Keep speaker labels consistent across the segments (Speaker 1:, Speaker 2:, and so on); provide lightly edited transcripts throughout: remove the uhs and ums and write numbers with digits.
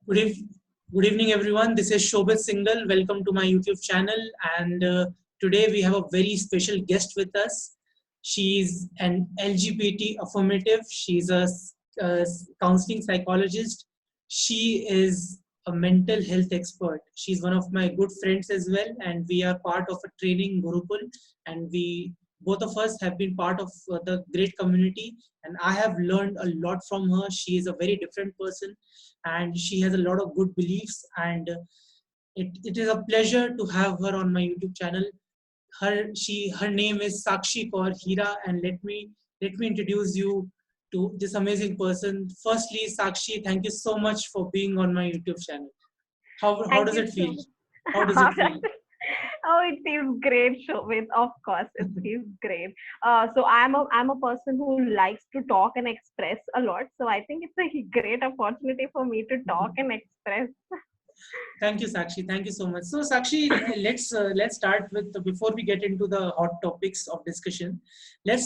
Speaker 1: Good, eve- Good evening, everyone. This is Shobit Singhal. Welcome to my YouTube channel. And today we have a very special guest with us. She's an LGBT affirmative. She's a counseling psychologist. She is a mental health expert. She's one of my good friends as well. And we are part of a training Gurukul. And we both of us have been part of the great community. And I have learned a lot from her. She is a very different person and she has a lot of good beliefs, and it is a pleasure to have her on my YouTube channel. Her name is Sakshi Kaur Hira, and let me introduce you to this amazing person. Firstly, Sakshi, thank you so much for being on my YouTube channel. How
Speaker 2: Thank
Speaker 1: does
Speaker 2: you
Speaker 1: it
Speaker 2: so
Speaker 1: feel?
Speaker 2: much.
Speaker 1: How does it feel?
Speaker 2: Oh, it feels great, Shobit. Of course, it feels great. So I'm a person who likes to talk and express a lot. So I think it's a great opportunity for me to talk and express.
Speaker 1: Thank you, Sakshi. Thank you so much. So, Sakshi, let's start with before we get into the hot topics of discussion. Why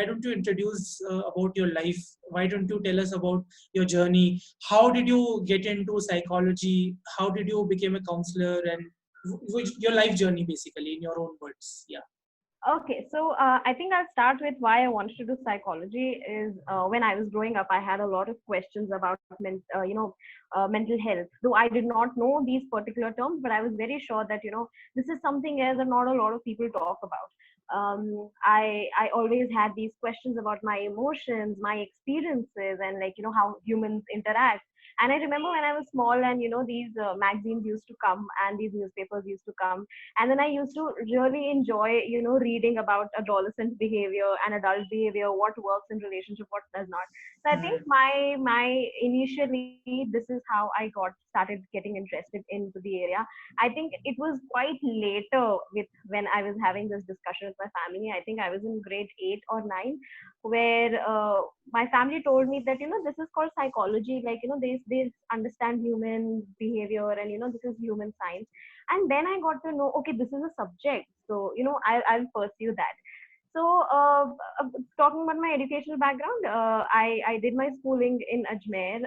Speaker 1: don't you introduce about your life? Why don't you tell us about your journey? How did you get into psychology? How did you become a counselor? And your life journey, basically, in your own words. Yeah.
Speaker 2: Okay, so I think I'll start with why I wanted to do psychology. Is when I was growing up, I had a lot of questions about mental health. Though I did not know these particular terms, but I was very sure that this is something else that not a lot of people talk about. I always had these questions about my emotions, my experiences, and how humans interact. And I remember when I was small, and these magazines used to come, and these newspapers used to come, and then I used to really enjoy reading about adolescent behavior and adult behavior, what works in relationship, what does not. So I think
Speaker 1: Hmm.
Speaker 2: my initially this is how I got started getting interested into the area. I think it was quite later with when I was having this discussion with my family. I think I was in grade 8 or 9, where my family told me that this is called psychology, like they understand human behavior, and this is human science. And then I got to know, okay, this is a subject, so I'll pursue that. So, talking about my educational background, I did my schooling in Ajmer.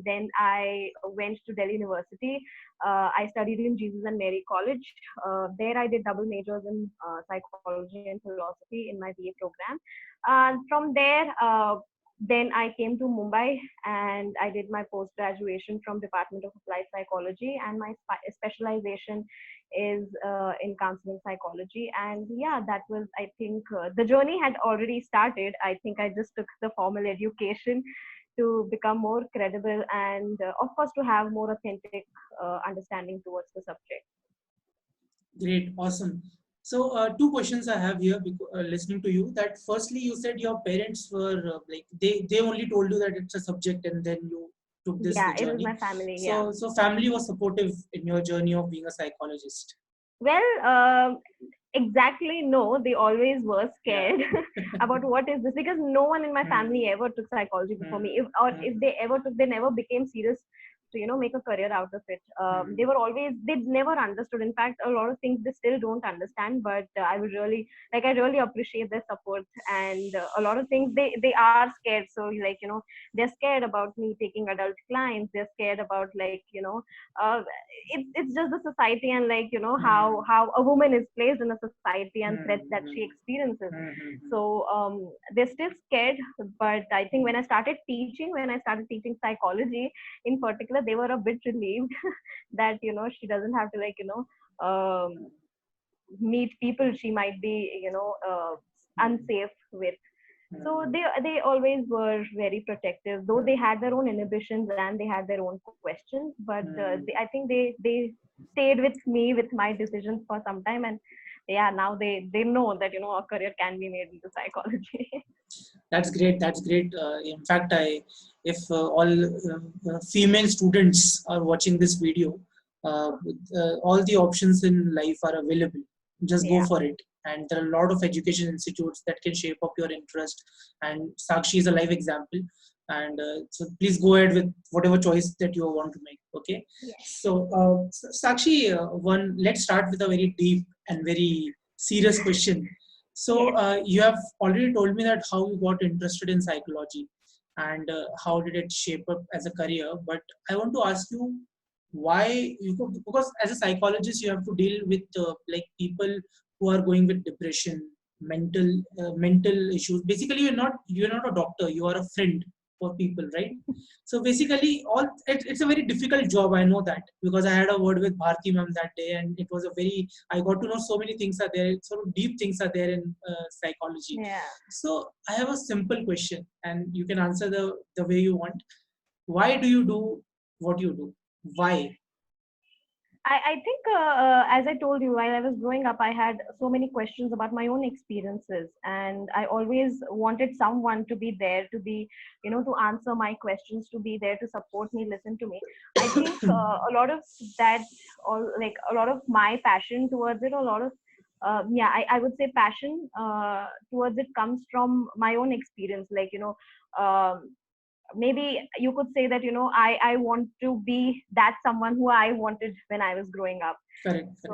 Speaker 2: Then I went to Delhi University. I studied in Jesus and Mary College. There I did double majors in psychology and philosophy in my BA program. From there, then I came to Mumbai, and I did my post graduation from Department of Applied Psychology, and my specialization is in counseling psychology. And yeah, that was, I think, the journey had already started. I think I just took the formal education to become more credible, and of course to have more authentic understanding towards the subject.
Speaker 1: Great, awesome. So, two questions I have here, listening to you. That firstly, you said your parents were like they only told you that it's a subject, and then you took this
Speaker 2: Yeah, it was
Speaker 1: journey.
Speaker 2: my family. Yeah.
Speaker 1: So family was supportive in your journey of being a psychologist.
Speaker 2: Well, exactly, no, they always were
Speaker 1: Yeah.
Speaker 2: scared about what is this, because no one in my
Speaker 1: Hmm.
Speaker 2: family ever took psychology before me.
Speaker 1: Hmm.
Speaker 2: If
Speaker 1: Hmm.
Speaker 2: they ever took, they never became serious to make a career out of it. They
Speaker 1: Hmm.
Speaker 2: were always, they never understood. In fact, a lot of things they still don't understand. But I would really like, I really appreciate their support. And a lot of things they are scared. So they're scared about me taking adult clients. They're scared about uh, it's just the society, and
Speaker 1: Hmm.
Speaker 2: how a woman is placed in a society and threats that she
Speaker 1: Hmm.
Speaker 2: experiences.
Speaker 1: Hmm. Hmm.
Speaker 2: So they're still scared. But I think when
Speaker 1: Hmm.
Speaker 2: I started teaching psychology in particular, they were a bit relieved that she doesn't have to meet people she might be
Speaker 1: Hmm.
Speaker 2: unsafe with. So
Speaker 1: Hmm.
Speaker 2: they always were very protective, though they had their own inhibitions and they had their own questions. But
Speaker 1: Hmm.
Speaker 2: I think they stayed with me with my decisions for some time. And yeah, now they know that a career can be made into psychology.
Speaker 1: That's great. That's great. In fact, if all female students are watching this video, all the options in life are available. Just go
Speaker 2: Yeah.
Speaker 1: for it. And there are a lot of education institutes that can shape up your interest. And Sakshi is a live example. And so please go ahead with whatever choice that you want to make. Okay.
Speaker 2: Yes.
Speaker 1: So, Sakshi, let's start with a very deep and very serious question. So
Speaker 2: Yes.
Speaker 1: you have already told me that how you got interested in psychology, and how did it shape up as a career. But I want to ask you why because as a psychologist you have to deal with like people who are going with depression, mental issues. Basically, you're not a doctor, you are a friend for people, right? So basically, it's a very difficult job. I know that because I had a word with Bharti ma'am that day, and it was a very. I got to know so many things are there, sort of deep things are there in psychology.
Speaker 2: Yeah.
Speaker 1: So I have a simple question, and you can answer the way you want. Why do you do what you do? Why?
Speaker 2: I think, as I told you, while I was growing up, I had so many questions about my own experiences, and I always wanted someone to be there to be, to answer my questions, to be there to support me, listen to me. I think a lot of that, or like a lot of my passion towards it, a lot of yeah, I would say passion towards it comes from my own experience. Like, maybe you could say that, I want to be that someone who I wanted when I was growing up.
Speaker 1: Correct. Correct.
Speaker 2: So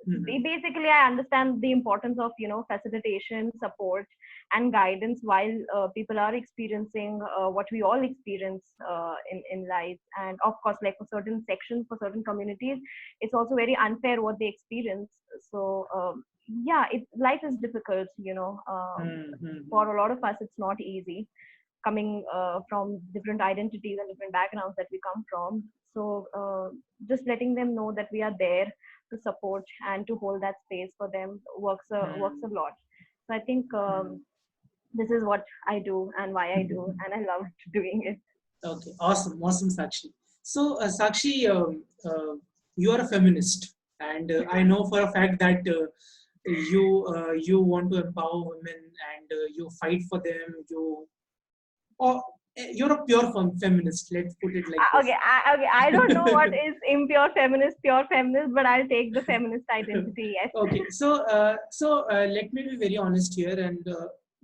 Speaker 1: Mhm.
Speaker 2: basically I understand the importance of, facilitation, support, and guidance while people are experiencing what we all experience in life. And of course, like for certain sections, for certain communities, it's also very unfair what they experience. So yeah, life is difficult,
Speaker 1: Mhm.
Speaker 2: for a lot of us it's not easy, coming from different identities and different backgrounds that we come from. So just letting them know that we are there to support and to hold that space for them works a
Speaker 1: Mhm.
Speaker 2: lot. So I think
Speaker 1: Mhm.
Speaker 2: this is what I do and why I do, and I love doing it.
Speaker 1: Okay, awesome, awesome, Sakshi. So, Sakshi, you are a feminist, and I know for a fact that you want to empower women and you fight for them. Or, you're a pure feminist. Let's put it like
Speaker 2: Okay,
Speaker 1: this.
Speaker 2: I don't know what is impure feminist, pure feminist, but I'll take the feminist identity. Yes.
Speaker 1: Okay, so let me be very honest here, and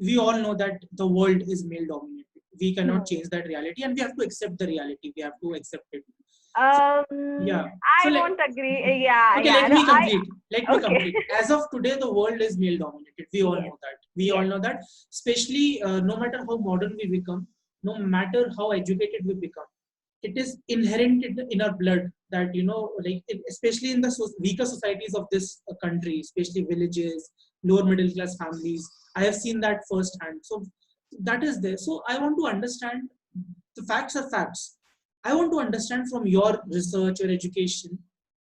Speaker 1: we all know that the world is male dominated. We cannot
Speaker 2: Hmm.
Speaker 1: change that reality, and we have to accept the reality. We have to accept it. So,
Speaker 2: Um,
Speaker 1: yeah. So
Speaker 2: I
Speaker 1: let
Speaker 2: won't agree. Yeah,
Speaker 1: okay,
Speaker 2: yeah.
Speaker 1: let
Speaker 2: No,
Speaker 1: me complete. Let me
Speaker 2: okay.
Speaker 1: complete. As of today, the world is male dominated. We all
Speaker 2: Yes,
Speaker 1: know that. We all
Speaker 2: yes.
Speaker 1: know that. Especially, no matter how modern we become, no matter how educated we become, it is inherent in our blood that like especially in the weaker societies of this country, especially villages, lower middle class families. I have seen that firsthand. So that is there. So I want to understand. The facts are facts. I want to understand from your research or education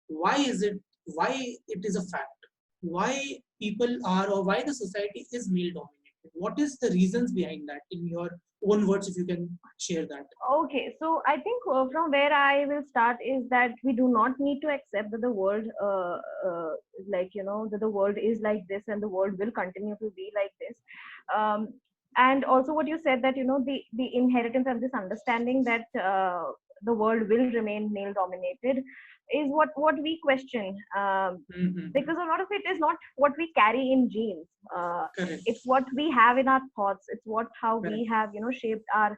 Speaker 1: why is it why it is a fact, why people are or why the society is male dominated. What is the reasons behind that in your own words, if you can share that?
Speaker 2: Okay, so I think from where I will start is that we do not need to accept that the world, that the world is like this and the world will continue to be like this. Um, and also, what you said that the inheritance and this understanding that the world will remain male dominated is what we question.
Speaker 1: Mm-hmm.
Speaker 2: Because a lot of it is not what we carry in genes.
Speaker 1: Correct.
Speaker 2: It's what we have in our thoughts. It's what how we
Speaker 1: Correct.
Speaker 2: have shaped our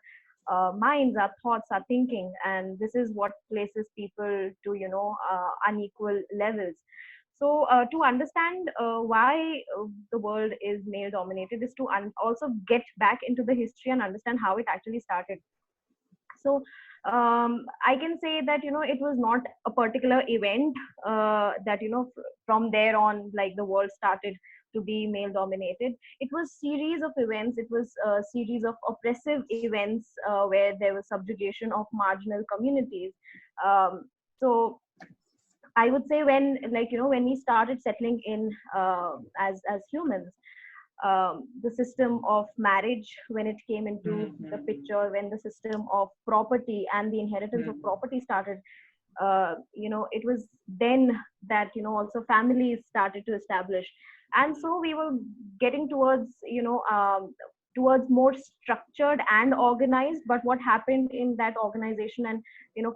Speaker 2: minds, our thoughts, our thinking, and this is what places people to unequal levels. So to understand why the world is male dominated is to also get back into the history and understand how it actually started. So I can say that it was not a particular event that from there on, like, the world started to be male dominated. It was series of events. It was a series of oppressive events where there was subjugation of marginal communities. So I would say when, when we started settling in as humans, the system of marriage, when it came into the
Speaker 1: Mm-hmm.
Speaker 2: picture, when the system of property and the inheritance of
Speaker 1: Mm-hmm.
Speaker 2: property started, it was then that also families started to establish, and so we were getting towards towards more structured and organized. But what happened in that organization and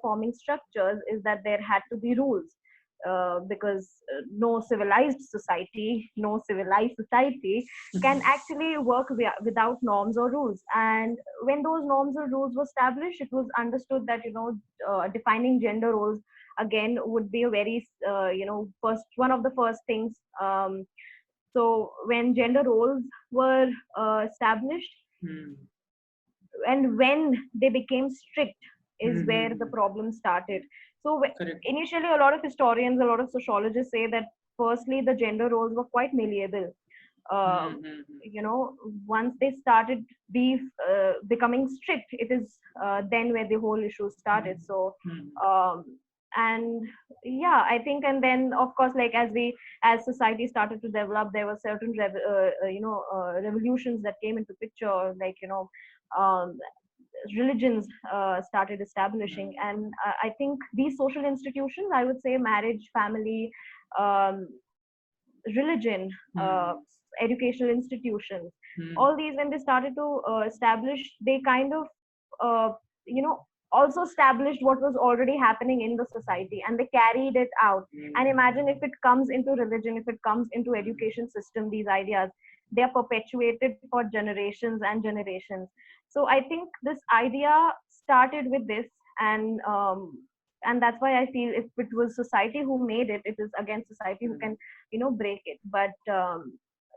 Speaker 2: forming structures is that there had to be rules, because no civilized society can actually work without norms or rules. And when those norms or rules were established, it was understood that defining gender roles again would be a very first one of the first things. So when gender roles were established,
Speaker 1: Mm-hmm.
Speaker 2: and when they became strict is where the
Speaker 1: Mm-hmm.
Speaker 2: problem started. So
Speaker 1: Correct.
Speaker 2: initially, a lot of historians, a lot of sociologists say that firstly the gender roles were quite malleable. um,
Speaker 1: Mm-hmm.
Speaker 2: Once they started becoming strict, it is then where the whole issue started. So
Speaker 1: Mm-hmm.
Speaker 2: um, and yeah, I think, and then of course, like as society started to develop, there were certain revolutions that came into picture, like um, religions started establishing. And I think these social institutions, I would say marriage, family, um, religion, uh,
Speaker 1: Mm-hmm.
Speaker 2: educational institutions,
Speaker 1: Mm-hmm.
Speaker 2: all these, when they started to establish, they kind of uh, you know also established what was already happening in the society, and they carried it out. And imagine if it comes into religion, if it comes into education system, these ideas, they are perpetuated for generations and generations. So I think this idea started with this. And that's why I feel if it was society who made it, it is again society who can break it. But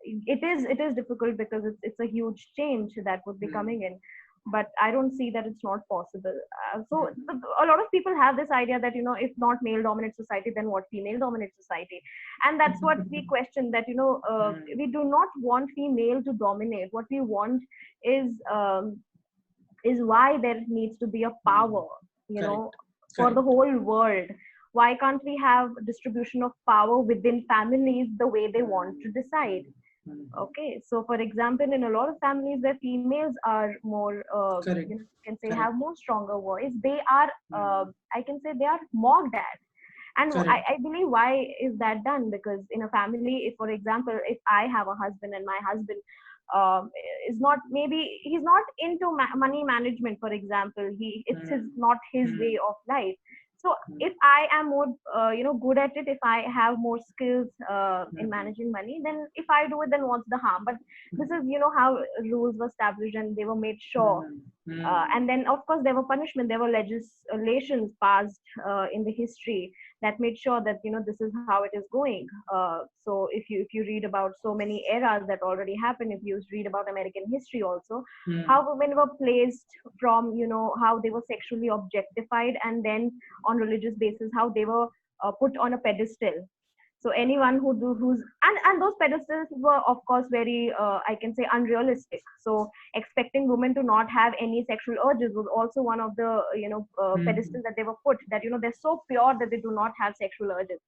Speaker 2: it is difficult because it's a huge change that would be coming in. But I don't see that it's not possible. A lot of people have this idea that if not male dominant society, then what? Female dominant society. And that's what we question, that we do not want female to dominate. What we want is why there needs to be a power, you know
Speaker 1: Correct.
Speaker 2: for the
Speaker 1: Correct.
Speaker 2: whole world. Why can't we have distribution of power within families the way they want to decide?
Speaker 1: Mm-hmm.
Speaker 2: Okay, so for example, in a lot of families where females are more
Speaker 1: Correct.
Speaker 2: you can say have
Speaker 1: Correct.
Speaker 2: more stronger voice, they are I can say they are mocked at. And
Speaker 1: Correct.
Speaker 2: I believe, why is that done? Because in a family, if for example, if I have a husband and my husband um, is not, maybe he's not into money management, for example, it's his
Speaker 1: Mm-hmm.
Speaker 2: not his way of life. So if I am more good at it, if I have more skills in
Speaker 1: Mm-hmm.
Speaker 2: managing money, then if I do it, then what's the harm? But this is how rules were established and they were made sure.
Speaker 1: Mm-hmm.
Speaker 2: And then of course there were punishment, there were legislations passed in the history that made sure that this is how it is going. So if you read about so many eras that already happened, if you read about American history also, how women were placed from how they were sexually objectified, and then on religious basis how they were put on a pedestal. So anyone who's, and those pedestals were of course very I can say unrealistic. So expecting women to not have any sexual urges was also one of the
Speaker 1: Mm-hmm.
Speaker 2: pedestals that they were put, that they're so pure that they do not have sexual urges.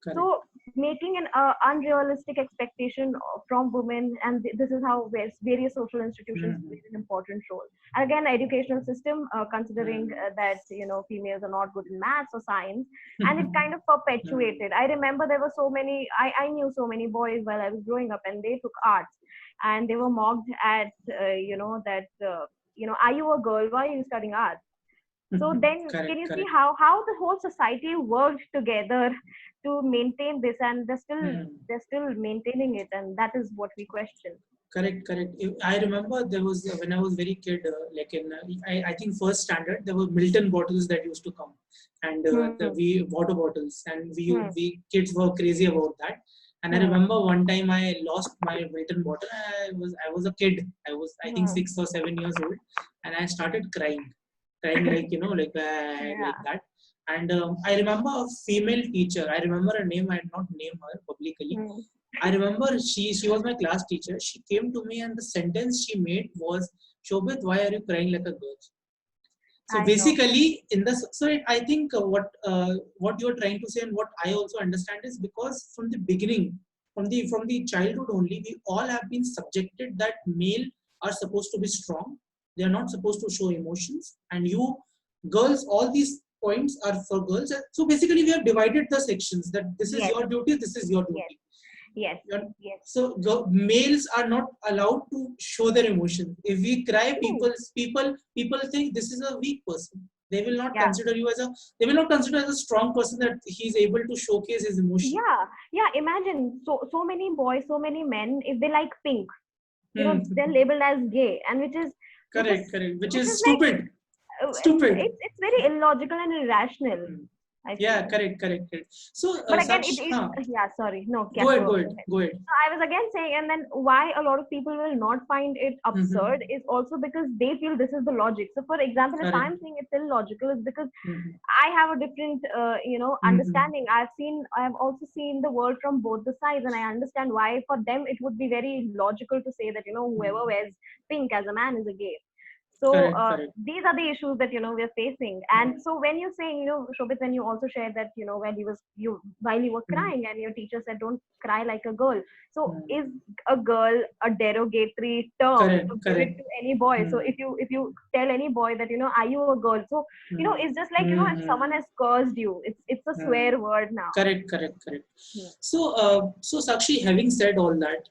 Speaker 1: Correct.
Speaker 2: So making an unrealistic expectation from women, and this is how various social institutions
Speaker 1: Mm-hmm.
Speaker 2: played an important role. And again, educational system, considering
Speaker 1: Mm-hmm.
Speaker 2: that females are not good in maths or science, and it kind of perpetuated. I remember there were so many. I knew so many boys while I was growing up, and they took arts, and they were mocked at that are you a girl? Why are you studying arts? So then, can
Speaker 1: Correct.
Speaker 2: you see
Speaker 1: Correct.
Speaker 2: how the whole society worked together to maintain this, and they're still maintaining it, and that is what we question.
Speaker 1: Correct, correct. I remember there was when I was very kid, like in I think first standard, there were Milton bottles that used to come, and
Speaker 2: Hmm.
Speaker 1: we water bottles, and
Speaker 2: Hmm.
Speaker 1: we kids were crazy about that. And I
Speaker 2: Hmm.
Speaker 1: remember one time I lost my Milton bottle. I was a kid. I was I think
Speaker 2: Hmm.
Speaker 1: 6 or 7 years old, and I started crying like like
Speaker 2: Yeah.
Speaker 1: that. And I remember a female teacher. I remember her name. I did not name her publicly.
Speaker 2: Hmm.
Speaker 1: I remember she was my class teacher. She came to me and the sentence she made was, "Shobit, why are you crying like a girl?" So
Speaker 2: I know.
Speaker 1: basically, I think what you're trying to say and what I also understand is because from the beginning, from the childhood only, we all have been subjected that male are supposed to be strong. They are not supposed to show emotions, and you girls, all these points are for girls. So basically, we have divided the sections that this is
Speaker 2: Yes.
Speaker 1: your duty, this is your
Speaker 2: Yes.
Speaker 1: duty.
Speaker 2: Yes.
Speaker 1: You're-
Speaker 2: Yes.
Speaker 1: so males are not allowed to show their emotions. If we cry,
Speaker 2: True.
Speaker 1: people think this is a weak person. They will not
Speaker 2: Yeah.
Speaker 1: consider you as a they will not consider as a strong person that he's able to showcase his emotion.
Speaker 2: Yeah. Yeah. Imagine so many boys, so many men, if they like pink,
Speaker 1: Hmm.
Speaker 2: they're labeled as gay, and which is
Speaker 1: Correct, correct. Which
Speaker 2: which
Speaker 1: is
Speaker 2: is like
Speaker 1: stupid.
Speaker 2: and
Speaker 1: Stupid.
Speaker 2: it's very illogical and irrational.
Speaker 1: Hmm.
Speaker 2: I
Speaker 1: Yeah,
Speaker 2: feel.
Speaker 1: correct. So,
Speaker 2: But again, it
Speaker 1: Sakshi,
Speaker 2: is, yeah, sorry. No, yeah,
Speaker 1: go ahead,
Speaker 2: go
Speaker 1: go
Speaker 2: ahead.
Speaker 1: ahead, go ahead.
Speaker 2: So I was again saying, and then why a lot of people will not find it absurd
Speaker 1: Mm-hmm.
Speaker 2: is also because they feel this is the logic. So, for example, if
Speaker 1: Correct.
Speaker 2: I'm saying it's illogical, it's because
Speaker 1: Mm-hmm.
Speaker 2: I have a different,
Speaker 1: Mm-hmm.
Speaker 2: understanding. I have also seen the world from both the sides, and I understand why for them it would be very logical to say that whoever wears pink as a man is a gay. So
Speaker 1: Correct.
Speaker 2: these are the issues that we're facing. And
Speaker 1: Mm-hmm.
Speaker 2: so when you're saying, Shobit, when you also shared that when you while you were
Speaker 1: Mm-hmm.
Speaker 2: crying and your teacher said don't cry like a girl. So
Speaker 1: Mm-hmm.
Speaker 2: is a girl a derogatory term to give it
Speaker 1: Correct.
Speaker 2: to any boy? So
Speaker 1: Mm-hmm.
Speaker 2: if you tell any boy that are you a girl? So it's just like if someone
Speaker 1: Mm-hmm.
Speaker 2: has cursed you, it's a
Speaker 1: Mm-hmm.
Speaker 2: swear word now.
Speaker 1: Correct.
Speaker 2: Yeah.
Speaker 1: So, Sakshi, having said all that,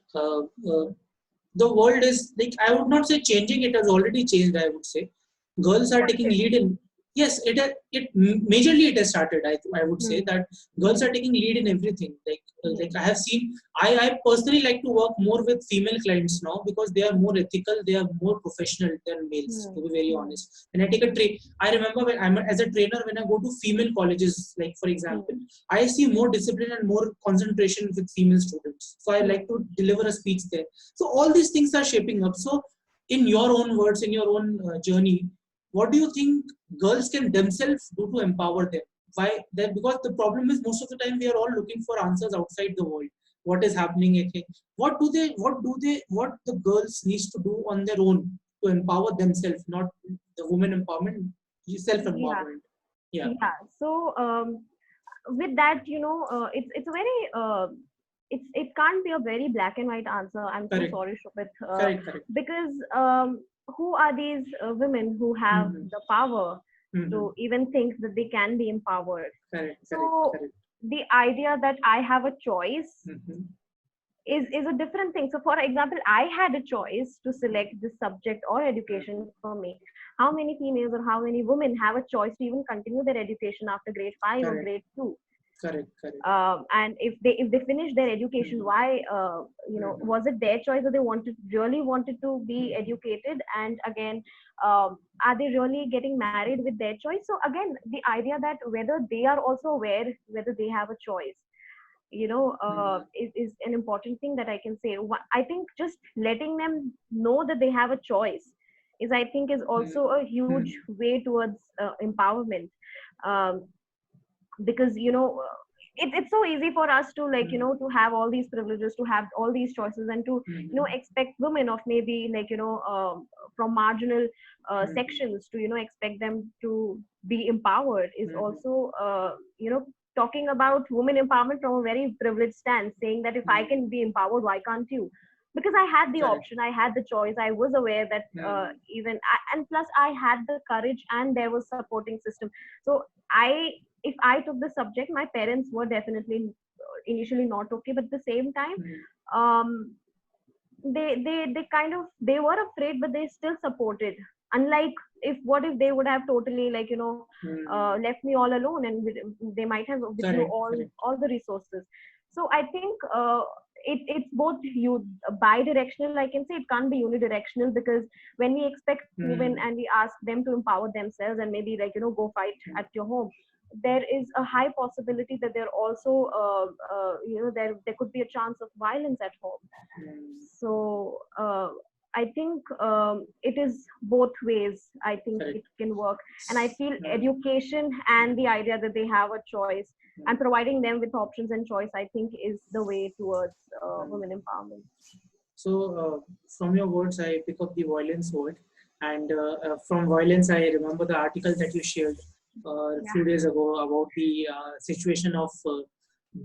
Speaker 1: the world is like, I would not say changing. It has already changed. I would say, girls are
Speaker 2: Has
Speaker 1: taking
Speaker 2: it?
Speaker 1: lead in. Yes, majorly it has started. I would say
Speaker 2: Hmm.
Speaker 1: that girls are taking lead in everything. Like
Speaker 2: Hmm.
Speaker 1: I have seen. I personally like to work more with female clients now because they are more ethical. They are more professional than males. To
Speaker 2: Hmm.
Speaker 1: be very
Speaker 2: Hmm.
Speaker 1: honest, when I take a train, I remember when I'm as a trainer when I go to female colleges, like for example.
Speaker 2: Hmm.
Speaker 1: I see more discipline and more concentration with female students. So I like
Speaker 2: Hmm.
Speaker 1: to deliver a speech there. So all these things are shaping up. So in your own words, in your own journey, what do you think girls can themselves do to empower them? Why? That because the problem is most of the time we are all looking for answers outside the world. What is happening? Okay. What the girls needs to do on their own to empower themselves, not the women empowerment, self
Speaker 2: Yeah.
Speaker 1: empowerment. Yeah.
Speaker 2: Yeah. So with that, it's a very it can't be a very black and white answer. I'm so
Speaker 1: Correct.
Speaker 2: sorry, Shobit,
Speaker 1: Correct.
Speaker 2: because who are these women who have
Speaker 1: Mm-hmm.
Speaker 2: the power
Speaker 1: Mm-hmm.
Speaker 2: to even think that they can be empowered? So
Speaker 1: Correct.
Speaker 2: the idea that I have a choice
Speaker 1: Mm-hmm.
Speaker 2: is a different thing. So, for example, I had a choice to select this subject or education
Speaker 1: Mm-hmm.
Speaker 2: for me. How many females or how many women have a choice to even continue their education after grade 5 or
Speaker 1: Correct.
Speaker 2: grade 2?
Speaker 1: Correct.
Speaker 2: And if they finish their education,
Speaker 1: Mm-hmm.
Speaker 2: why
Speaker 1: Mm-hmm.
Speaker 2: was it their choice that they wanted to be
Speaker 1: Mm-hmm.
Speaker 2: educated? And again, are they really getting married with their choice? So again, the idea that whether they are also aware whether they have a choice is an important thing that I can say. I think just letting them know that they have a choice is, I think, is also a huge
Speaker 1: Mm-hmm.
Speaker 2: way towards empowerment. um, because it's so easy for us to to have all these privileges, to have all these choices, and to
Speaker 1: Mm-hmm.
Speaker 2: expect women of maybe from marginal
Speaker 1: Mm-hmm.
Speaker 2: sections to expect them to be empowered is
Speaker 1: Mm-hmm.
Speaker 2: also talking about women empowerment from a very privileged stance, saying that if I
Speaker 1: Mm-hmm.
Speaker 2: can be empowered, why can't you? Because I had the
Speaker 1: Correct.
Speaker 2: option, I had the choice, I was aware that
Speaker 1: Mm-hmm.
Speaker 2: and plus I had the courage, and there was supporting system. So I if I took the subject, my parents were definitely initially not okay, but at the same time, um, they kind of they were afraid, but they still supported. Unlike, if what if they would have totally
Speaker 1: Mm-hmm.
Speaker 2: left me all alone, and they might have withdrew
Speaker 1: Correct.
Speaker 2: all the resources. So I think it's both you bi-directional. I can say it can't be unidirectional, because when we expect women and
Speaker 1: Mm-hmm.
Speaker 2: we ask them to empower themselves and maybe go fight at your home, there is a high possibility that there also there could be a chance of violence at home.
Speaker 1: Mm-hmm.
Speaker 2: So I think it is both ways. I think
Speaker 1: Correct.
Speaker 2: it can work, and I feel
Speaker 1: Mm-hmm.
Speaker 2: education and the idea that they have a choice and
Speaker 1: Mm-hmm.
Speaker 2: providing them with options and choice, I think, is the way towards
Speaker 1: Mm-hmm.
Speaker 2: women empowerment.
Speaker 1: So, from your words, I pick up the violence word. And from violence, I remember the article that you shared a
Speaker 2: Yeah,
Speaker 1: few days ago about the situation of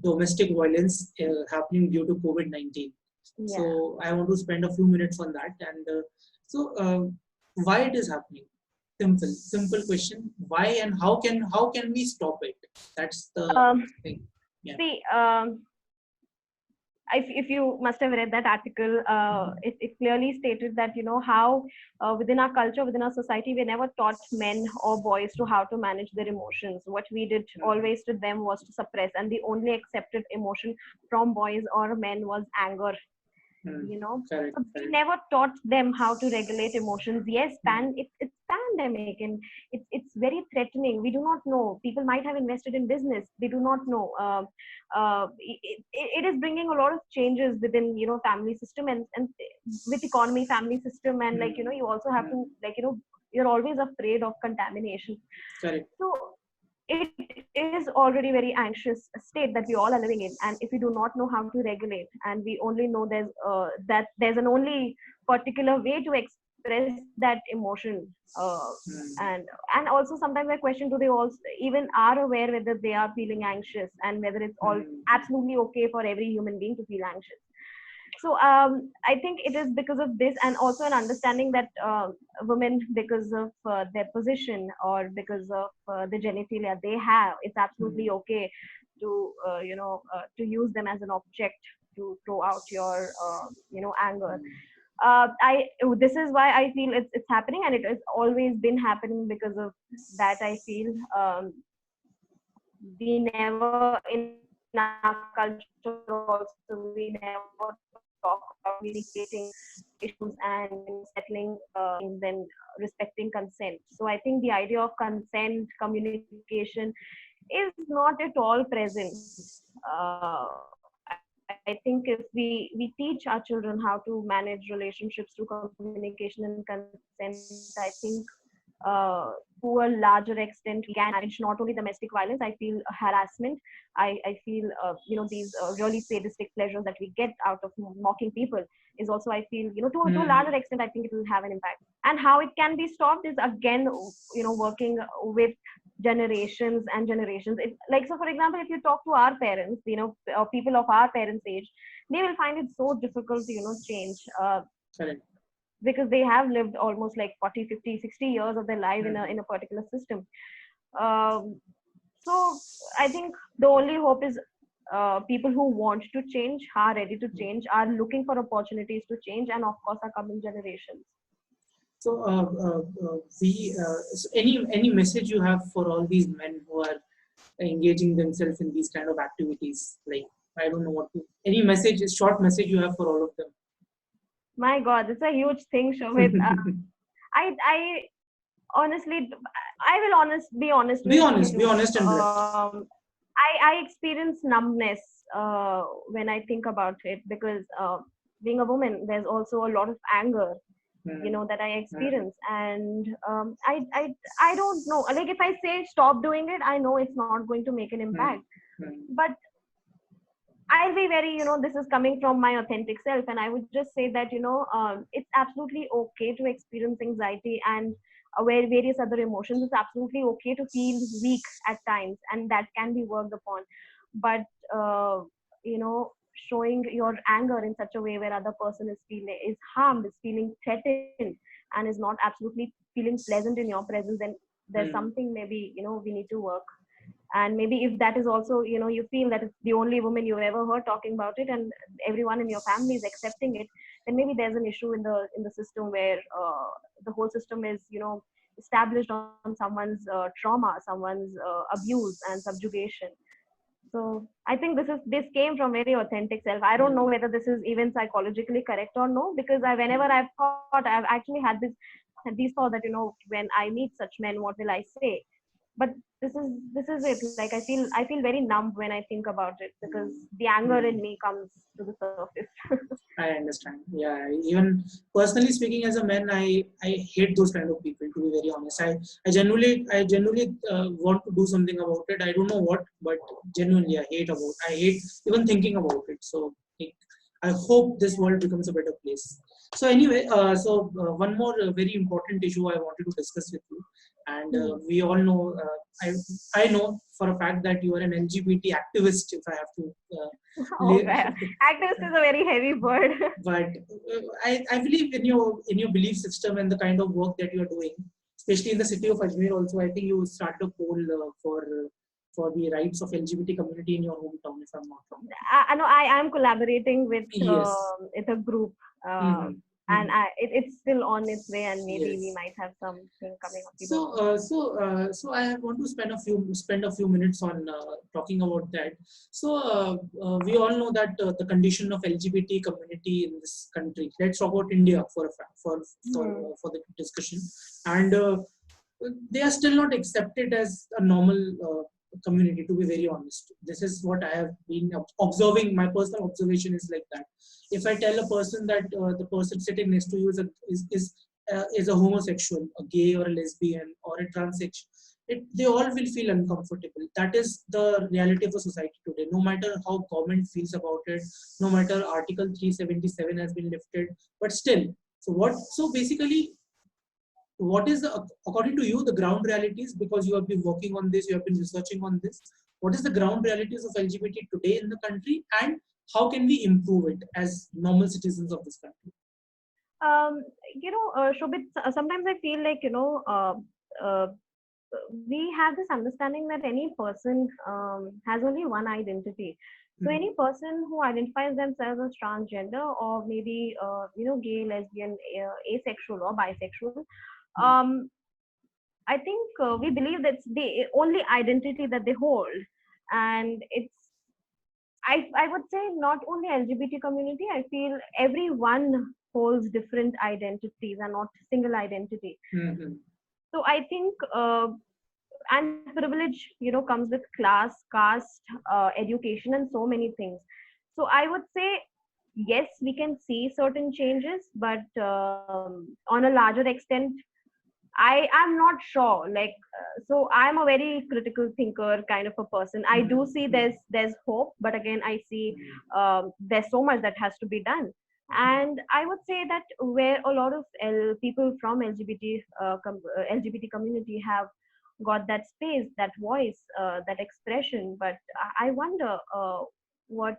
Speaker 1: domestic violence happening due to COVID 19.
Speaker 2: yeah.
Speaker 1: So, I want to spend a few minutes on that. And why it is happening? Simple question. Why and how can we stop it? That's the
Speaker 2: Um,
Speaker 1: thing. Yeah.
Speaker 2: see, if you must have read that article,
Speaker 1: Mhm.
Speaker 2: it clearly stated that how within our culture, within our society, we never taught men or boys to how to manage their emotions. What we did
Speaker 1: Mhm.
Speaker 2: always to them was to suppress, and the only accepted emotion from boys or men was anger. you know.
Speaker 1: Correct,
Speaker 2: So we
Speaker 1: correct.
Speaker 2: never taught them how to regulate emotions. Yes, it's pandemic, and it's very threatening. We do not know. People might have invested in business. They do not know. It is bringing a lot of changes within, you know, family system, and with economy, family system, and like, you know, you also have to, like, you know, you're always afraid of contamination.
Speaker 1: Correct.
Speaker 2: So it is already very anxious state that we all are living in, and if we do not know how to regulate, and we only know that there's an only particular way to express that emotion, and also sometimes I question, do they also even are aware whether they are feeling anxious, and whether it's all absolutely okay for every human being to feel anxious. So I think it is because of this, and also an understanding that women, because of their position, or because of the genitalia they have, it's absolutely okay to to use them as an object to throw out your anger. I This is why I feel it's happening, and it has always been happening. Because of that, I feel we never, in our culture also, we never talk about communicating issues and, you know, settling things, and respecting consent. So I think the idea of consent, communication is not at all present. I think if we teach our children how to manage relationships through communication and consent, I think to a larger extent we can manage not only domestic violence. I feel harassment. I feel these really sadistic pleasures that we get out of mocking people is also, I feel, to a larger extent, I think it will have an impact. And how it can be stopped is, again, working with generations and generations. Like, so for example, if you talk to our parents, people of our parents age, they will find it so difficult to change,
Speaker 1: Correct.
Speaker 2: because they have lived almost like 40, 50, 60 years of their life in a particular system. um, so I think the only hope is people who want to change, are ready to change, are looking for opportunities to change, and of course our coming generations.
Speaker 1: So, so any message you have for all these men who are engaging themselves in these kind of activities? Like, I don't know what to. Any message, short message you have for all of them?
Speaker 2: My God, it's a huge thing, Shobit. I honestly, I will be honest
Speaker 1: Be
Speaker 2: with
Speaker 1: honest. Be
Speaker 2: you.
Speaker 1: honest and blunt.
Speaker 2: I experience numbness when I think about it, because being a woman, there's also a lot of anger, that I experience. And I don't know. Like, if I say stop doing it, I know it's not going to make an impact. But I'll be very, this is coming from my authentic self, and I would just say that, it's absolutely okay to experience anxiety and various other emotions. It's absolutely okay to feel weak at times, and that can be worked upon. But, you know, showing your anger in such a way where other person is harmed, is feeling threatened, and is not absolutely feeling pleasant in your presence, then there's something maybe, we need to work. And maybe if that is also, you feel that it's the only woman you've ever heard talking about it, and everyone in your family is accepting it, then maybe there's an issue in the system, where the whole system is, established on someone's trauma, someone's abuse and subjugation. So I think this came from very authentic self. I don't know whether this is even psychologically correct or no, because whenever I've thought, I've actually had these thoughts that, when I meet such men, what will I say? But this is it. Like, I feel very numb when I think about it, because the anger in me comes to the surface.
Speaker 1: I understand. Yeah, even personally speaking, as a man, I hate those kind of people. To be very honest, I genuinely want to do something about it. I don't know what, but genuinely I hate even thinking about it. So, like, I hope this world becomes a better place. So anyway, one more very important issue I wanted to discuss with you, and we all know, I know for a fact that you are an LGBT activist. If I have to.
Speaker 2: Oh, man. Activist is a very heavy word.
Speaker 1: But I believe in your belief system and the kind of work that you are doing, especially in the city of Ajmer. Also, I think you started a poll for the rights of LGBT community in your hometown, if I'm not wrong.
Speaker 2: I know I am collaborating with
Speaker 1: Yes.
Speaker 2: it's a group.
Speaker 1: Mm-hmm.
Speaker 2: and it's still on its way, and maybe we
Speaker 1: Yes.
Speaker 2: might have something coming up. We
Speaker 1: So,
Speaker 2: don't know.
Speaker 1: so I want to spend a few minutes on talking about that. So, we all know that the condition of LGBT community in this country. Let's talk about India for a
Speaker 2: Hmm.
Speaker 1: for the discussion, and they are still not accepted as a normal community. To be very honest, this is what I have been observing. My personal observation is like that. If I tell a person that the person sitting next to you is a homosexual, a gay or a lesbian or a transsexual, they all will feel uncomfortable. That is the reality of the society today. No matter how government feels about it, no matter Article 377 has been lifted, but still. So what? So basically, what is the, according to you, the ground realities, because you have been working on this, you have been researching on this, what is the ground realities of LGBT today in the country, and how can we improve it as normal citizens of this country?
Speaker 2: Shobit, sometimes I feel like, uh, we have this understanding that any person has only one identity. So
Speaker 1: Hmm.
Speaker 2: any person who identifies themselves as transgender, or maybe gay, lesbian, asexual, or bisexual,
Speaker 1: Hmm.
Speaker 2: um, I think we believe that's the only identity that they hold, and I would say not only LGBT community. I feel everyone holds different identities and not single identity.
Speaker 1: Hmm.
Speaker 2: So I think and privilege, comes with class, caste, education, and so many things. So I would say yes, we can see certain changes, but on a larger extent, I am not sure. Like, so I'm a very critical thinker kind of a person. I do see
Speaker 1: Hmm.
Speaker 2: there's hope, but again, I see there's so much that has to be done. And I would say that where a lot of people from LGBT community have got that space, that voice, that expression, but I wonder what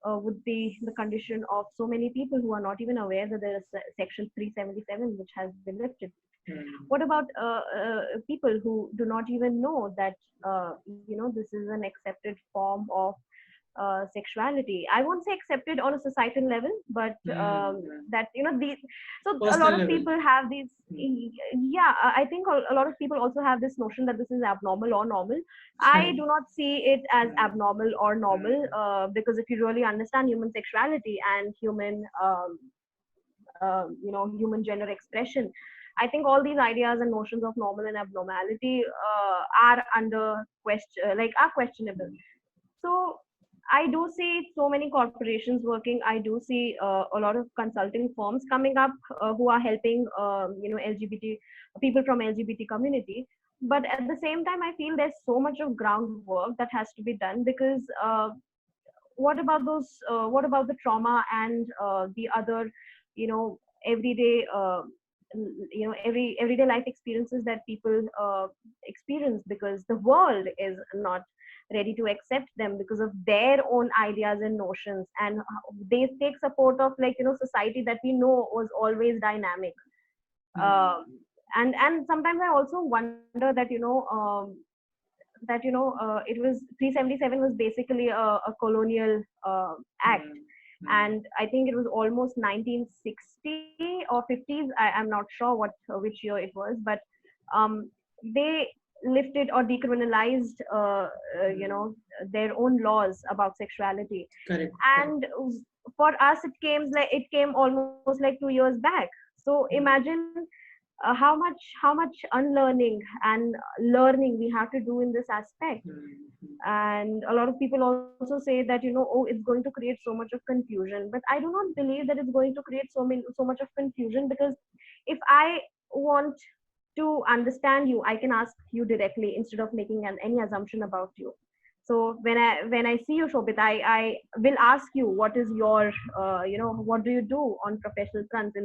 Speaker 2: would be the condition of so many people who are not even aware that there is Section 377 which has been lifted.
Speaker 1: Hmm.
Speaker 2: What about people who do not even know that this is an accepted form of sexuality? I won't say accepted on a societal level, but
Speaker 1: Hmm.
Speaker 2: that these. So a lot
Speaker 1: Personal
Speaker 2: of
Speaker 1: level.
Speaker 2: people have these.
Speaker 1: Hmm.
Speaker 2: Yeah, I think a lot of people also have this notion that this is abnormal or normal. I
Speaker 1: Correct.
Speaker 2: do not see it as
Speaker 1: Hmm.
Speaker 2: abnormal or normal,
Speaker 1: Hmm.
Speaker 2: because if you really understand human sexuality and human gender expression, I think all these ideas and notions of normal and abnormality are under question, like are questionable. So I do see so many corporations working. I do see a lot of consulting firms coming up who are helping LGBT people from LGBT community. But at the same time, I feel there's so much of groundwork that has to be done, because what about those? What about the trauma and the other, everyday, everyday life experiences that people experience, because the world is not ready to accept them because of their own ideas and notions, and they take support of, like, society that we know was always dynamic.
Speaker 1: Hmm.
Speaker 2: um, and sometimes I also wonder that it was 377 was basically a colonial act,
Speaker 1: Hmm. Hmm.
Speaker 2: and I think it was almost 1960 or 50s. I'm not sure which year it was, but they lifted or decriminalized
Speaker 1: Hmm.
Speaker 2: their own laws about sexuality.
Speaker 1: Correct. Correct.
Speaker 2: And for us, it came almost like 2 years back. So
Speaker 1: Hmm.
Speaker 2: imagine how much unlearning and learning we have to do in this aspect.
Speaker 1: Hmm. Hmm.
Speaker 2: And a lot of people also say that, oh, it's going to create so much of confusion, but I do not believe that it's going to create so much of confusion, because if I want to understand you, I can ask you directly instead of making any assumption about you. So when I see you, Shobit, I will ask you what is your what do you do on professional fronts,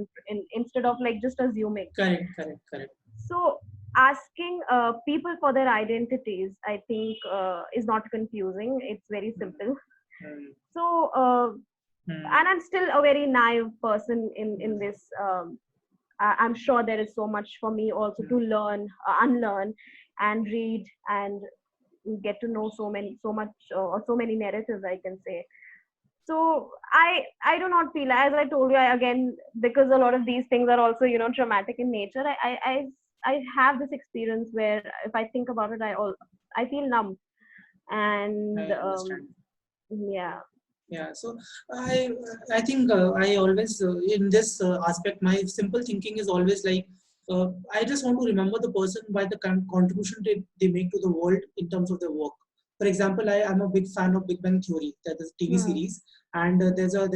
Speaker 2: instead of like just assuming.
Speaker 1: Correct. Correct. Correct.
Speaker 2: So asking people for their identities, I think, is not confusing. It's very
Speaker 1: Hmm.
Speaker 2: simple.
Speaker 1: Hmm.
Speaker 2: So
Speaker 1: Hmm.
Speaker 2: and I'm still a very naive person in
Speaker 1: Hmm.
Speaker 2: this. I'm sure there is so much for me also to
Speaker 1: Hmm.
Speaker 2: learn, unlearn, and read, and get to know so much, or so many narratives, I can say. So I do not feel, as I told you, again, because a lot of these things are also, traumatic in nature. I have this experience where if I think about it, I feel numb.
Speaker 1: I
Speaker 2: And
Speaker 1: understand.
Speaker 2: yeah.
Speaker 1: Yeah, so I I think I always in this aspect my simple thinking is always like I just want to remember the person by the contribution they make to the world in terms of their work. For example, I'm a big fan of Big Bang Theory, that is a TV
Speaker 2: Hmm.
Speaker 1: series, and there's a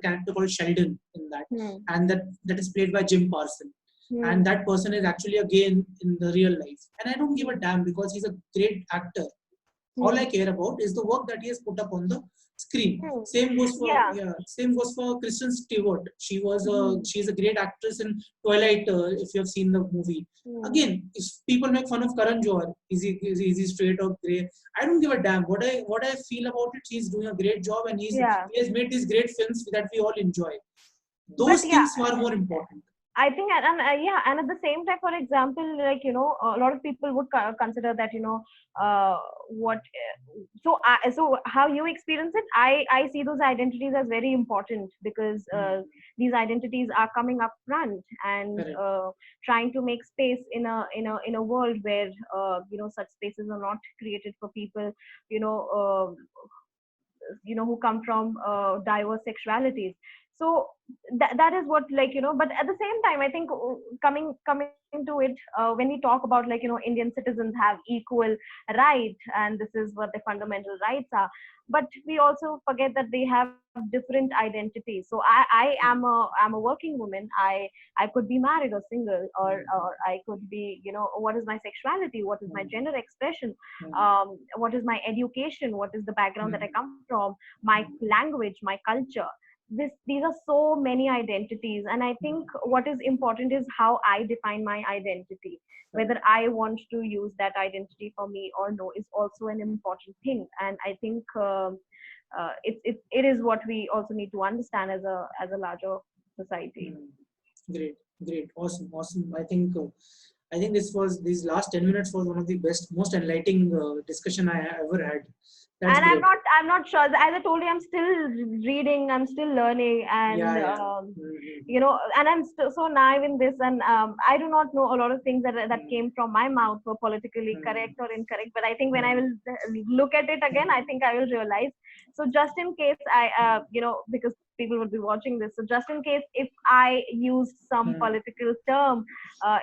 Speaker 1: character called Sheldon in that,
Speaker 2: Hmm.
Speaker 1: and that is played by Jim Parsons, and
Speaker 2: Hmm.
Speaker 1: that person is actually again in the real life, and I don't give
Speaker 2: Hmm.
Speaker 1: a damn because he's a great actor. All
Speaker 2: Hmm.
Speaker 1: I care about is the work that he has put up on the screen.
Speaker 2: Hmm.
Speaker 1: Same goes for
Speaker 2: Yeah.
Speaker 1: same goes for Kristen Stewart.
Speaker 2: Hmm.
Speaker 1: She's a great actress in Twilight. If you have seen the movie,
Speaker 2: Hmm.
Speaker 1: again, if people make fun of Karan Johar, is he straight or gray? I don't give a damn. What I feel about it, he's doing a great job, and
Speaker 2: Yeah.
Speaker 1: he has made these great films that we all enjoy.
Speaker 2: But
Speaker 1: Those
Speaker 2: yeah,
Speaker 1: things are more important.
Speaker 2: I think, yeah, and at the same time, for example, like, a lot of people would consider that, what. So how you experience it, I see those identities as very important, because
Speaker 1: Hmm.
Speaker 2: these identities are coming up front, and
Speaker 1: Correct.
Speaker 2: trying to make space in a world where such spaces are not created for people, you know. Who come from diverse sexualities. So that is what, like, but at the same time, I think, coming to it, when we talk about, like, Indian citizens have equal right, and this is what their fundamental rights are. But we also forget that they have different identities. So I'm a working woman. I could be married or single, or I could be, what is my sexuality, what is my
Speaker 1: Hmm.
Speaker 2: gender expression,
Speaker 1: Hmm.
Speaker 2: what is my education, what is the background that I
Speaker 1: Hmm.
Speaker 2: come from, my language, my culture. These are so many identities, and I think
Speaker 1: Hmm.
Speaker 2: what is important is how I define my identity.
Speaker 1: Correct.
Speaker 2: Whether I want to use that identity for me or no is also an important thing, and I think it is what we also need to understand as a larger society.
Speaker 1: Hmm. Great, great, awesome, awesome. I think these last 10 minutes was one of the best, most enlightening discussion I ever had. That's
Speaker 2: And i'm
Speaker 1: great.
Speaker 2: not i'm not sure, as I told you, I'm still reading, I'm still learning, and
Speaker 1: Yeah, yeah. Mm-hmm.
Speaker 2: and I'm still so naive in this, and I do not know a lot of things that
Speaker 1: Mm-hmm.
Speaker 2: came from my mouth were politically correct or incorrect. But I think when I will look at it again, I think I will realize. So just in case because people would be watching this, so just in case if I use some political term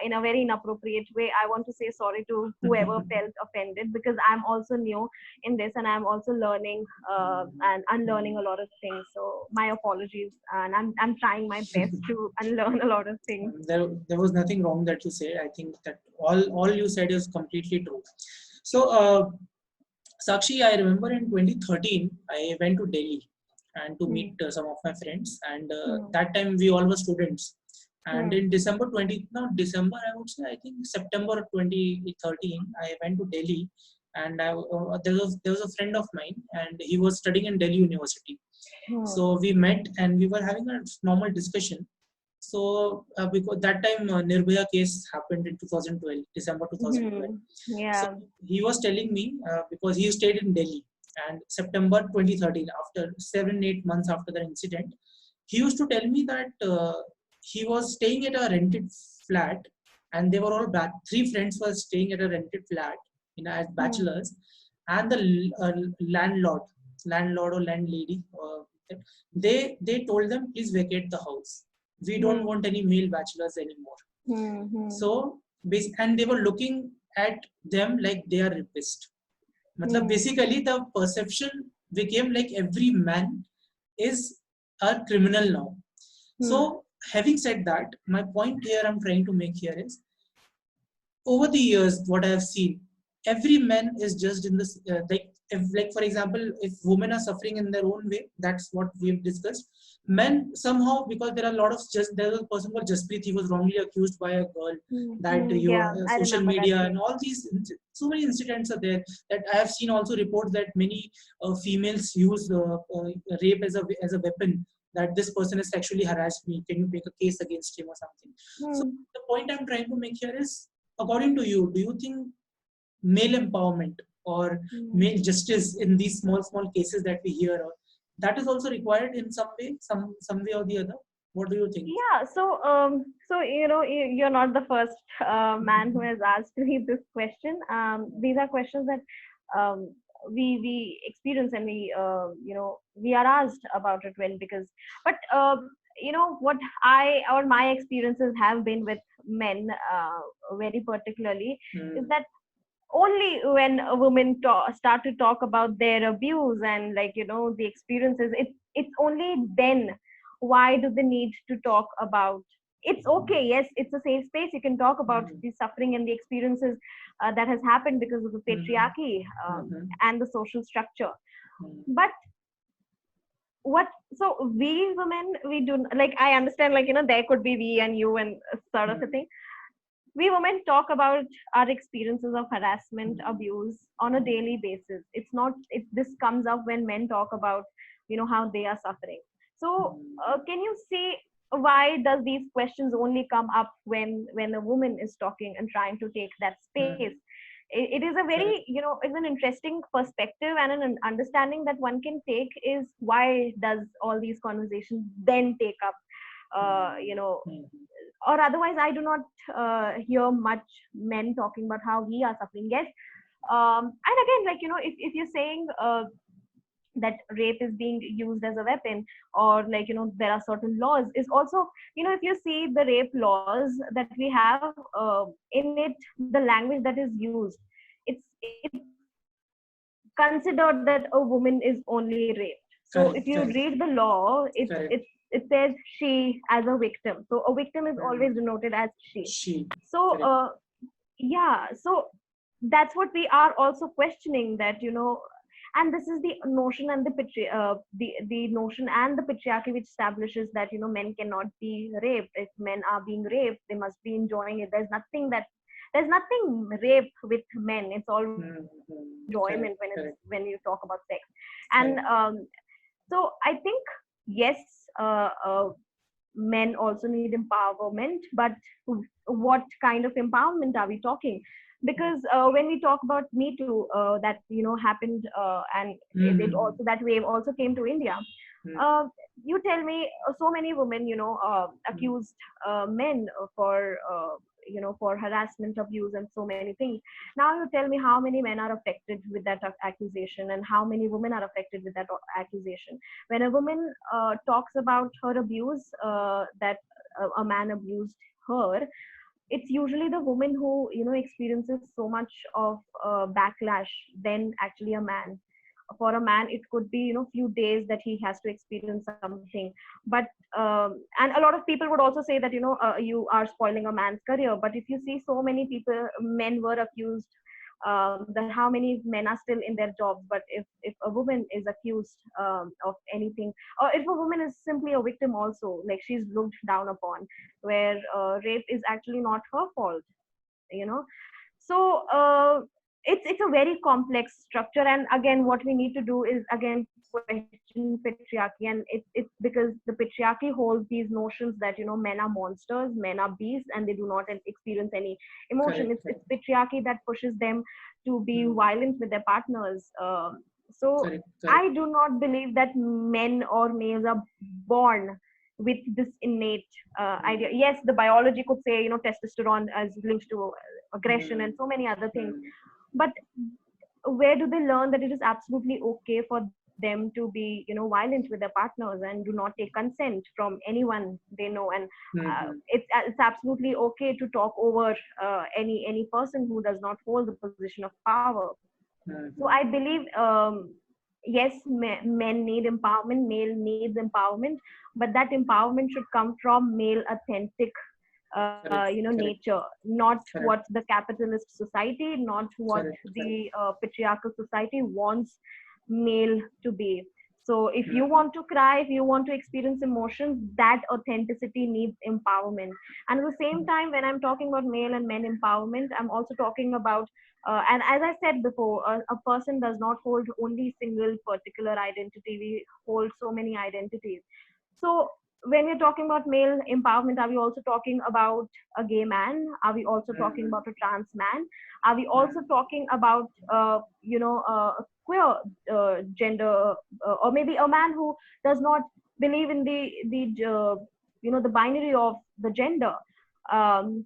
Speaker 2: in a very inappropriate way, I want to say sorry to whoever felt offended, because I'm also new in this, and I'm also learning and unlearning a lot of things. So my apologies, and I'm trying my best to unlearn a lot of things.
Speaker 1: There was nothing wrong that you said. I think that all you said is completely true. So, Sakshi, I remember in 2013, I went to Delhi and to meet
Speaker 2: Hmm.
Speaker 1: some of my friends, and
Speaker 2: Hmm.
Speaker 1: that time we all were students. And
Speaker 2: Hmm.
Speaker 1: in December 20, not December, I would say, I think September 2013, I went to Delhi, and there was a friend of mine, and he was studying in Delhi University.
Speaker 2: Hmm.
Speaker 1: So we met and we were having a normal discussion. So because that time Nirbhaya case happened in 2012, December 2012.
Speaker 2: Hmm.
Speaker 1: So
Speaker 2: Yeah.
Speaker 1: he was telling me because he stayed in Delhi, and September 2013, after 7 8 months after the incident, he used to tell me that he was staying at a rented flat, and they were all back. Three friends were staying at a rented flat, as
Speaker 2: Hmm.
Speaker 1: bachelors, and the landlord or landlady, they told them, please vacate the house. We don't
Speaker 2: Hmm.
Speaker 1: want any male bachelors anymore.
Speaker 2: Hmm. Hmm.
Speaker 1: So, and they were looking at them like they are rapists. मतलब
Speaker 2: Hmm.
Speaker 1: basically the perception became like every man is a criminal now.
Speaker 2: Hmm.
Speaker 1: So having said that, my point here I'm trying to make here is, over the years what I have seen, every man is just in this like for example, if women are suffering in their own way, that's what we've discussed. Men somehow, because there are a lot of, just there was a person called Jaspreet, he was wrongly accused by a girl,
Speaker 2: Hmm.
Speaker 1: that
Speaker 2: Hmm.
Speaker 1: your
Speaker 2: Yeah, I
Speaker 1: social
Speaker 2: remember that
Speaker 1: media
Speaker 2: case.
Speaker 1: and all these so many incidents are there, that I have seen also reports that many females use rape as a weapon, that this person has sexually harassed me, can you make a case against him or something. So
Speaker 2: Hmm.
Speaker 1: the point I'm trying to make here is, according to you, do you think male empowerment or
Speaker 2: Hmm.
Speaker 1: male justice in these small cases that we hear, that is also required in some way or the other. What do you think?
Speaker 2: Yeah, so you're not the first man who has asked me this question. These are questions that um, we experience, and we are asked about it when, because, but what I or my experiences have been with men, very particularly, is that only when a woman start to talk about their abuse and, like, the experiences, it's only then why do they need to talk about. It's okay, yes, it's a safe space, you can talk about the suffering and the experiences that has happened because of the patriarchy, and the social structure. But what, so we women, we do, like, I understand, like, there could be we and you and sort of a thing. We women talk about our experiences of harassment, abuse on a daily basis. It's not, this comes up when men talk about, how they are suffering. So can you see why does these questions only come up when a woman is talking and trying to take that space? It is a very, it's an interesting perspective and an understanding that one can take, is why does all these conversations then take up, or otherwise I do not hear much men talking about how we are suffering. Yes, and again, like, if you're saying that rape is being used as a weapon, or, like, there are certain laws, is also, if you see the rape laws that we have, in it, the language that is used, it's considered that a woman is only raped. So
Speaker 1: Correct,
Speaker 2: if you
Speaker 1: correct,
Speaker 2: read the law,
Speaker 1: correct.
Speaker 2: it says she as a victim. So a victim is always denoted as she.
Speaker 1: She.
Speaker 2: So
Speaker 1: Correct.
Speaker 2: yeah, so that's what we are also questioning, that, and this is the notion and the notion and the patriarchy which establishes that, men cannot be raped. If men are being raped, they must be enjoying it. There's nothing rape with men. It's all enjoyment
Speaker 1: Correct, correct,
Speaker 2: when you talk about sex. And
Speaker 1: correct.
Speaker 2: so I think, yes, men also need empowerment, but what kind of empowerment are we talking? Because when we talk about Me Too, that, happened, and it also, that wave also came to India. uh, you tell me, so many women, accused men for harassment, abuse, and so many things. Now you tell me how many men are affected with that accusation, and how many women are affected with that accusation. When a woman talks about her abuse, that a man abused her, it's usually the woman who, experiences so much of backlash than actually a man. For a man, it could be, few days that he has to experience something. But and a lot of people would also say that, you are spoiling a man's career. But if you see, so many people, men were accused, that how many men are still in their jobs. But if a woman is accused of anything, or if a woman is simply a victim also, like, she's looked down upon, where rape is actually not her fault, you know so it's a very complex structure. And again, what we need to do is, again, question patriarchy. And it's because the patriarchy holds these notions that, men are monsters, men are beasts, and they do not experience any emotion.
Speaker 1: Correct,
Speaker 2: It's
Speaker 1: correct.
Speaker 2: patriarchy that pushes them to be violent with their partners. So
Speaker 1: Correct, correct.
Speaker 2: I do not believe that men or males are born with this innate idea. Yes, the biology could say, testosterone is linked to aggression and so many other things. But where do they learn that it is absolutely okay for them to be, violent with their partners, and do not take consent from anyone they know? And it's absolutely okay to talk over any person who does not hold the position of power. So I believe, yes, men need empowerment, male needs empowerment, but that empowerment should come from male authentic,
Speaker 1: Correct, correct,
Speaker 2: nature, not
Speaker 1: correct,
Speaker 2: what the capitalist society, not what
Speaker 1: correct, correct.
Speaker 2: the patriarchal society wants male to be. So if you want to cry, if you want to experience emotions, that authenticity needs empowerment. And at the same time, when I'm talking about male and men empowerment, I'm also talking about, and as I said before, a person does not hold only single particular identity. We hold so many identities. So when we're talking about male empowerment, are we also talking about a gay man? Are we also talking
Speaker 1: Mm-hmm.
Speaker 2: about a trans man? Are we also
Speaker 1: Mm-hmm.
Speaker 2: talking about, a queer gender, or maybe a man who does not believe in the binary of the gender?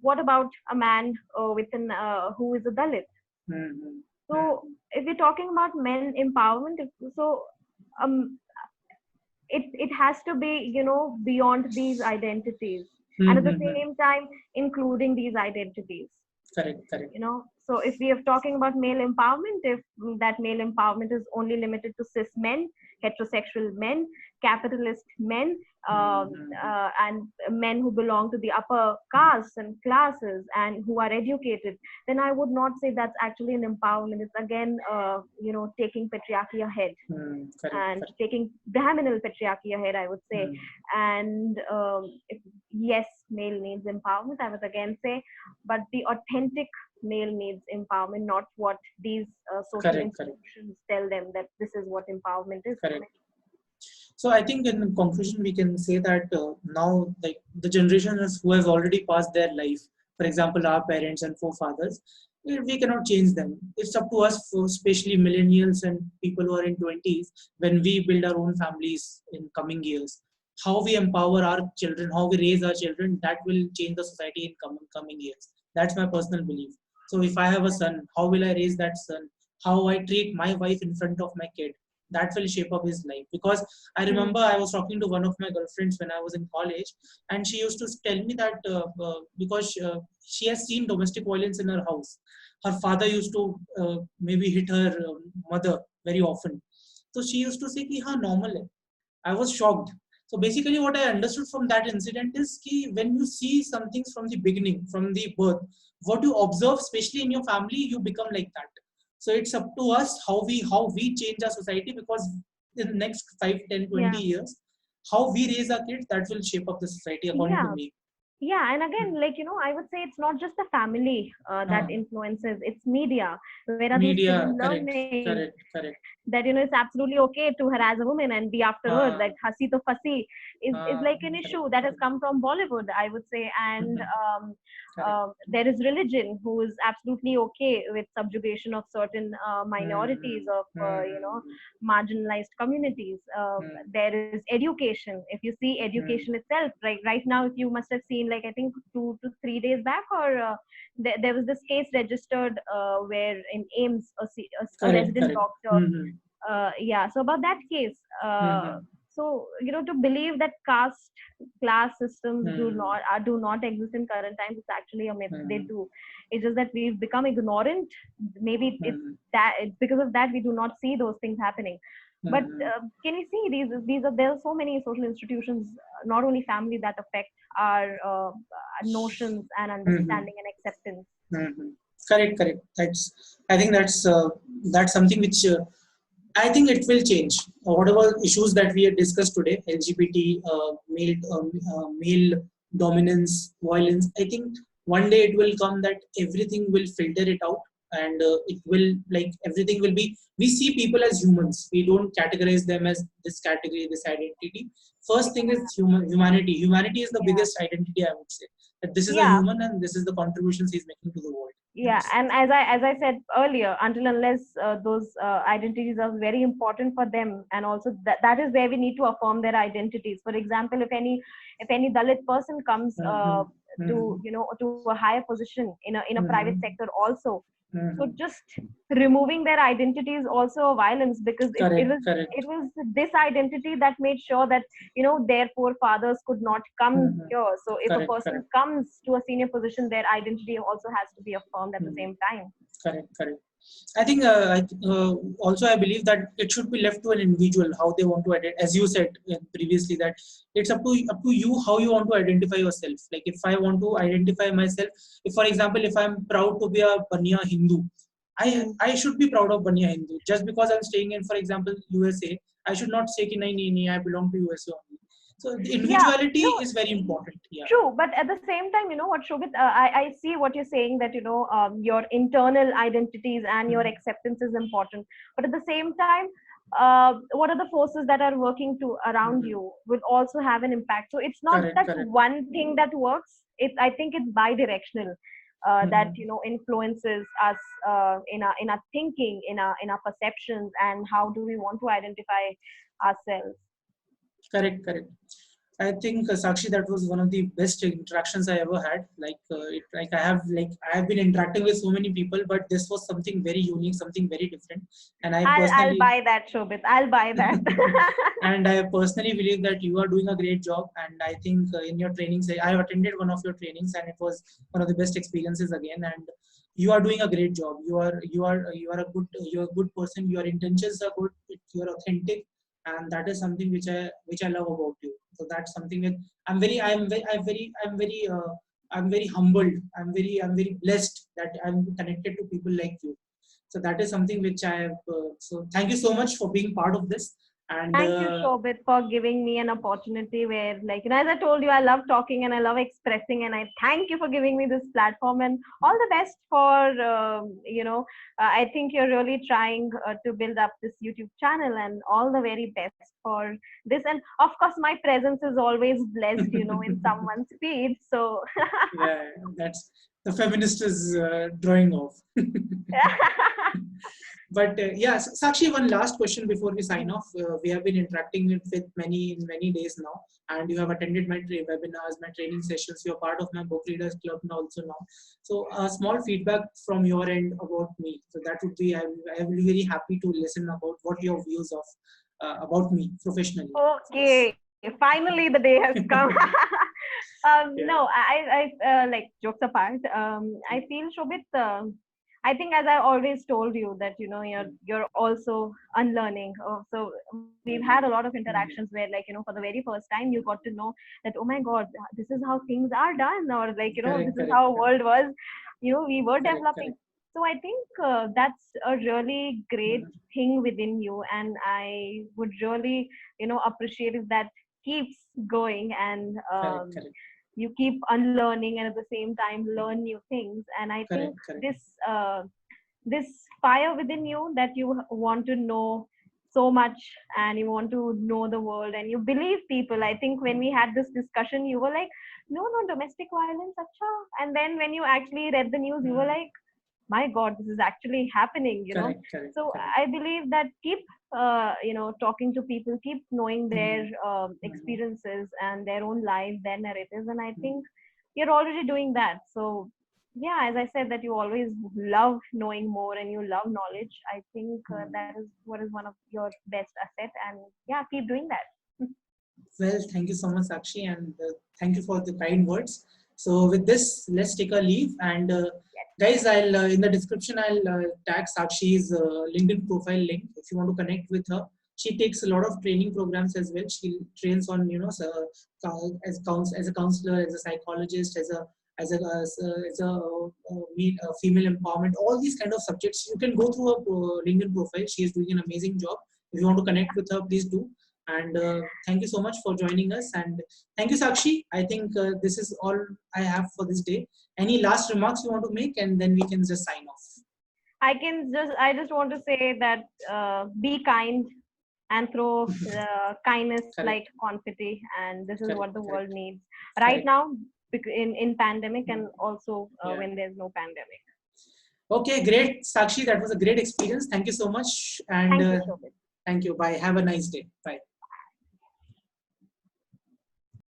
Speaker 2: What about a man who is a Dalit?
Speaker 1: Mm-hmm.
Speaker 2: So if we're talking about men empowerment, um, it has to be, beyond these identities, and at the
Speaker 1: Mm-hmm.
Speaker 2: same time including these identities.
Speaker 1: Correct, correct.
Speaker 2: So if we are talking about male empowerment, if that male empowerment is only limited to cis men, heterosexual men, capitalist men,
Speaker 1: Mm-hmm.
Speaker 2: and men who belong to the upper castes and classes and who are educated, then I would not say that's actually an empowerment. It's again, taking patriarchy ahead,
Speaker 1: Correct,
Speaker 2: and
Speaker 1: correct.
Speaker 2: taking Brahminal patriarchy ahead, I would say.
Speaker 1: Mm.
Speaker 2: And yes, male needs empowerment, I would again say, but the authentic male needs empowerment, not what these social
Speaker 1: Correct, correct,
Speaker 2: institutions tell them that this is what empowerment is.
Speaker 1: correct. So I think in conclusion, we can say that now, like the generations who have already passed their life, for example, our parents and forefathers, we cannot change them. It's up to us, for especially millennials and people who are in 20s, when we build our own families in coming years. How we empower our children, how we raise our children, that will change the society in coming years. That's my personal belief. So if I have a son, how will I raise that son? How I treat my wife in front of my kid, that will shape up his life. Because I
Speaker 2: Hmm.
Speaker 1: remember I was talking to one of my girlfriends when I was in college, and she used to tell me that because she has seen domestic violence in her house. Her father used to maybe hit her mother very often. So she used to say, "Ki, हाँ, normal hai." I was shocked. So basically, what I understood from that incident is कि when you see some things from the beginning, from the birth, what you observe, especially in your family, you become like that. So it's up to us how we change our society, because in the next 5, 10, 20
Speaker 2: Yeah.
Speaker 1: years, how we raise our kids, that will shape up the society according to
Speaker 2: Yeah.
Speaker 1: me.
Speaker 2: Yeah, and
Speaker 1: Hmm.
Speaker 2: again, I would say it's not just the family that
Speaker 1: Uh,
Speaker 2: influences, it's media. Where are these
Speaker 1: Media,
Speaker 2: children
Speaker 1: correct,
Speaker 2: learning
Speaker 1: correct, correct.
Speaker 2: that it's absolutely okay to harass a woman and be after her,
Speaker 1: Uh,
Speaker 2: like hasi to fasi is like an
Speaker 1: Correct,
Speaker 2: issue that has
Speaker 1: correct.
Speaker 2: come from Bollywood, I would say. And
Speaker 1: Mhm. Correct.
Speaker 2: there is religion who is absolutely okay with subjugation of certain minorities,
Speaker 1: Hmm.
Speaker 2: of
Speaker 1: Hmm.
Speaker 2: marginalized communities.
Speaker 1: Hmm.
Speaker 2: There is education. If you see education
Speaker 1: Hmm.
Speaker 2: itself, right now, if you must have seen, like I think 2 to 3 days back, or there was this case registered where in AIMS, a
Speaker 1: Correct,
Speaker 2: resident
Speaker 1: correct.
Speaker 2: doctor,
Speaker 1: Hmm.
Speaker 2: yeah, so about that case,
Speaker 1: Hmm.
Speaker 2: so to believe that caste class systems
Speaker 1: Hmm.
Speaker 2: do not exist in current times, it's actually a myth. They
Speaker 1: Hmm.
Speaker 2: do. It's just that we've become ignorant. Maybe
Speaker 1: Hmm.
Speaker 2: it's because of that we do not see those things happening. But
Speaker 1: Hmm.
Speaker 2: can you see these are there are so many social institutions, not only family, that affect our notions and
Speaker 1: Hmm.
Speaker 2: understanding and acceptance.
Speaker 1: Hmm. Correct, correct. I think that's something which I think it will change. Whatever issues that we have discussed today, LGBT, male dominance, violence. I think one day it will come that everything will filter it out, and it will, like, everything will be. We see people as humans. We don't categorize them as this category, this identity. First thing is humanity. Humanity is the
Speaker 2: Yeah.
Speaker 1: biggest identity, I would say. That this is a
Speaker 2: Yeah.
Speaker 1: human and this is the contributions he's making to the world.
Speaker 2: Yeah, and as I said earlier, until unless those identities are very important for them, and also that is where we need to affirm their identities. For example, if any Dalit person comes
Speaker 1: Mm-hmm.
Speaker 2: to
Speaker 1: Mm-hmm.
Speaker 2: to a higher position in a private
Speaker 1: Mm-hmm.
Speaker 2: sector also, so
Speaker 1: Mm-hmm.
Speaker 2: just removing their identity is also a violence, because it
Speaker 1: Correct,
Speaker 2: was
Speaker 1: correct.
Speaker 2: it was this identity that made sure that their forefathers could not come
Speaker 1: Mhm.
Speaker 2: here. So if a
Speaker 1: Correct,
Speaker 2: person
Speaker 1: correct.
Speaker 2: comes to a senior position, their identity also has to be affirmed at the
Speaker 1: Mhm.
Speaker 2: same time.
Speaker 1: Correct, correct. I think also I believe that it should be left to an individual how they want to identify. As you said previously, that it's up to you how you want to identify yourself. Like if I want to identify myself, if for example, if I'm proud to be a Baniya Hindu, I
Speaker 2: Hmm.
Speaker 1: I should be proud of Baniya Hindu. Just because I'm staying in, for example, USA, I should not say कि नहीं नहीं नहीं I belong to USA only. So the
Speaker 2: Yeah,
Speaker 1: individuality
Speaker 2: no,
Speaker 1: is very important. Yeah.
Speaker 2: true, but at the same time, you know what, Shobit, I see what you're saying, that, your internal identities and your
Speaker 1: Mhm.
Speaker 2: acceptance is important. But at the same time, what are the forces that are working to around
Speaker 1: Mhm.
Speaker 2: you will also have an impact. So it's not
Speaker 1: Correct,
Speaker 2: that
Speaker 1: correct.
Speaker 2: one thing that works. I think it's bi-directional, that,
Speaker 1: Mhm.
Speaker 2: influences us, in our thinking, in our perceptions, and how do we want to identify ourselves.
Speaker 1: Correct, correct. I think Sakshi, that was one of the best interactions I ever had. Like I have been interacting with so many people, but this was something very unique, something very different. And I
Speaker 2: I'll
Speaker 1: personally,
Speaker 2: buy that, Shobit. I'll buy that.
Speaker 1: and I personally believe that you are doing a great job. And I think in your trainings, I have attended one of your trainings, and it was one of the best experiences again. And you are doing a great job. You are a good person. Your intentions are good. You are authentic, and that is something which I love about you. So that's something that I'm very humbled. I'm very blessed that I'm connected to people like you. So that is something which I have. So thank you so much for being part of this. And
Speaker 2: Thank you, Shobit, for giving me an opportunity where, like, as I told you, I love talking and I love expressing, and I thank you for giving me this platform, and all the best for, I think you're really trying to build up this YouTube channel, and all the very best for this. And of course, my presence is always blessed, in someone's feed. So,
Speaker 1: yeah, that's the feminist is drawing off. But yeah, Sakshi, one last question before we sign off. We have been interacting with many in many days now, and you have attended my webinars, my training sessions. You're part of my book readers club now also now. So a small feedback from your end about me. So that would be I will be very happy to listen about what your views of about me professionally.
Speaker 2: okay, finally the day has come.
Speaker 1: Yeah.
Speaker 2: No, like, jokes apart. I feel, Shobit, I think, as I always told you, that, you're also unlearning. So we've had a lot of interactions
Speaker 1: Mhm.
Speaker 2: where, like, for the very first time, you got to know that, oh my God, this is how things are done, or, like, this
Speaker 1: Correct,
Speaker 2: is
Speaker 1: correct,
Speaker 2: how
Speaker 1: correct,
Speaker 2: world was. We were
Speaker 1: correct,
Speaker 2: developing.
Speaker 1: correct.
Speaker 2: So I think that's a really great
Speaker 1: Mhm.
Speaker 2: thing within you, and I would really, appreciate if that keeps going, and
Speaker 1: Correct, correct,
Speaker 2: you keep unlearning, and at the same time learn new things. And I think
Speaker 1: correct, correct.
Speaker 2: this fire within you, that you want to know so much, and you want to know the world, and you believe people. I think when we had this discussion, you were like, no, no, domestic violence, acha. And then when you actually read the news, you were
Speaker 1: Mhm.
Speaker 2: like, my God, this is actually happening.
Speaker 1: Correct, correct,
Speaker 2: So
Speaker 1: correct.
Speaker 2: I believe that keep, talking to people, keep knowing their
Speaker 1: Mhm. Mhm.
Speaker 2: experiences and their own lives, their narratives. And I
Speaker 1: Mhm.
Speaker 2: think you're already doing that. So yeah, as I said, that you always love knowing more and you love knowledge. I think that
Speaker 1: Mhm.
Speaker 2: is what is one of your best asset. And yeah, keep doing that.
Speaker 1: Well, thank you so much, Sakshi, and thank you for the kind words. So, with this, let's take a leave. And guys, I'll in the description I'll tag Sakshi's LinkedIn profile link if you want to connect with her. She takes a lot of training programs as well. She trains on as a counselor, as a psychologist, as a female empowerment. All these kind of subjects you can go through her LinkedIn profile. She is doing an amazing job. If you want to connect with her, please do. And thank you so much for joining us. And thank you, Sakshi. I think this is all I have for this day. Any last remarks you want to make, and then we can just sign off.
Speaker 2: I just want to say that be kind and throw kindness like
Speaker 1: Correct,
Speaker 2: confetti, and this is
Speaker 1: correct,
Speaker 2: what the world
Speaker 1: correct,
Speaker 2: needs right
Speaker 1: correct.
Speaker 2: now, in pandemic, and
Speaker 1: Mm,
Speaker 2: also
Speaker 1: yeah.
Speaker 2: when there's no pandemic.
Speaker 1: Okay, great, Sakshi. That was a great experience. Thank you so much, and
Speaker 2: Thank you, Shobit.
Speaker 1: thank you. Bye. Have a nice day. Bye.